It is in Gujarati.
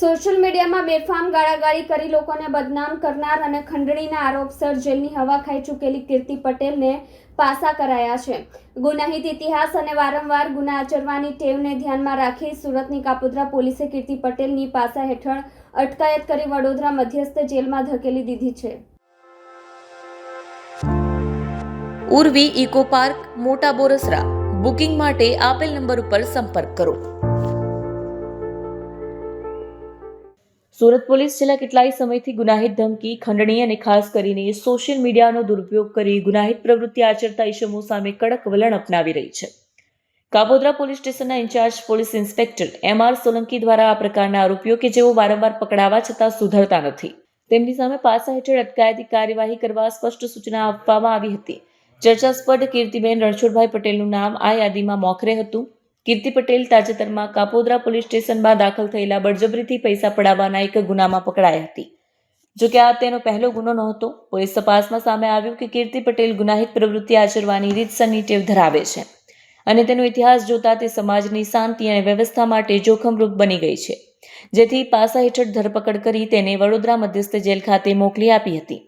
સોશિયલ મીડિયામાં બેફામ ગાળાગાળી કરી લોકોને બદનામ કરનાર અને ખંડણીના આરોપસર જેલની હવા ખાઈ ચૂકેલી કીર્તિ પટેલને પાસા કરાયા છે. ગુનાહિત ઇતિહાસ અને વારંવાર ગુના આચરવાની ટેવને ધ્યાનમાં રાખી સુરતની કાપોદ્રા પોલીસે કીર્તિ પટેલની પાસા હેઠળ અટકાયત કરી વડોદરા મધ્યસ્થ જેલમાં ધકેલી દીધી છે. ઉર્વી ઇકો પાર્ક, મોટા બોરસરા. બુકિંગ માટે આપેલ નંબર ઉપર સંપર્ક કરો. સુરત પોલીસ છેલ્લા કેટલાય સમયથી ગુનાહિત ધમકી, ખંડણી અને ખાસ કરીને સોશિયલ મીડિયાનો દુરુપયોગ કરી ગુનાહિત પ્રવૃત્તિ આચરતા ઇસમો સામે કડક વલણ અપનાવી રહી છે. કાપોદ્રા પોલીસ સ્ટેશનના in charge police inspector MR Solanki દ્વારા આ પ્રકારના આરોપીઓ કે જેઓ વારંવાર પકડાવા છતાં સુધરતા નથી, તેમની સામે પાસા હેઠળ અટકાયતી કાર્યવાહી કરવા સ્પષ્ટ સૂચના આપવામાં આવી હતી. ચર્ચાસ્પદ કીર્તિબેન રણછોડભાઈ પટેલનું નામ આ યાદીમાં મોખરે હતું. કીર્તિ પટેલ તાજેતરમાં કાપોદ્રા પોલીસ સ્ટેશનમાં દાખલ થયેલા બળજબરીથી પૈસા પડાવવાના એક ગુનામાં પકડાઈ હતી. જોકે આ તેનો પહેલો ગુનો નહોતો. પોલીસ તપાસમાં સામે આવ્યું કે કીર્તિ પટેલ ગુનાહિત પ્રવૃત્તિ આચરવાની રીતસરની ટેવ ધરાવે છે અને તેનો ઇતિહાસ જોતા તે સમાજની શાંતિ અને વ્યવસ્થા માટે જોખમરૂપ બની ગઈ છે, જેથી પાસા હેઠળ ધરપકડ કરી તેને વડોદરા મધ્યસ્થ જેલ ખાતે મોકલી આપી હતી.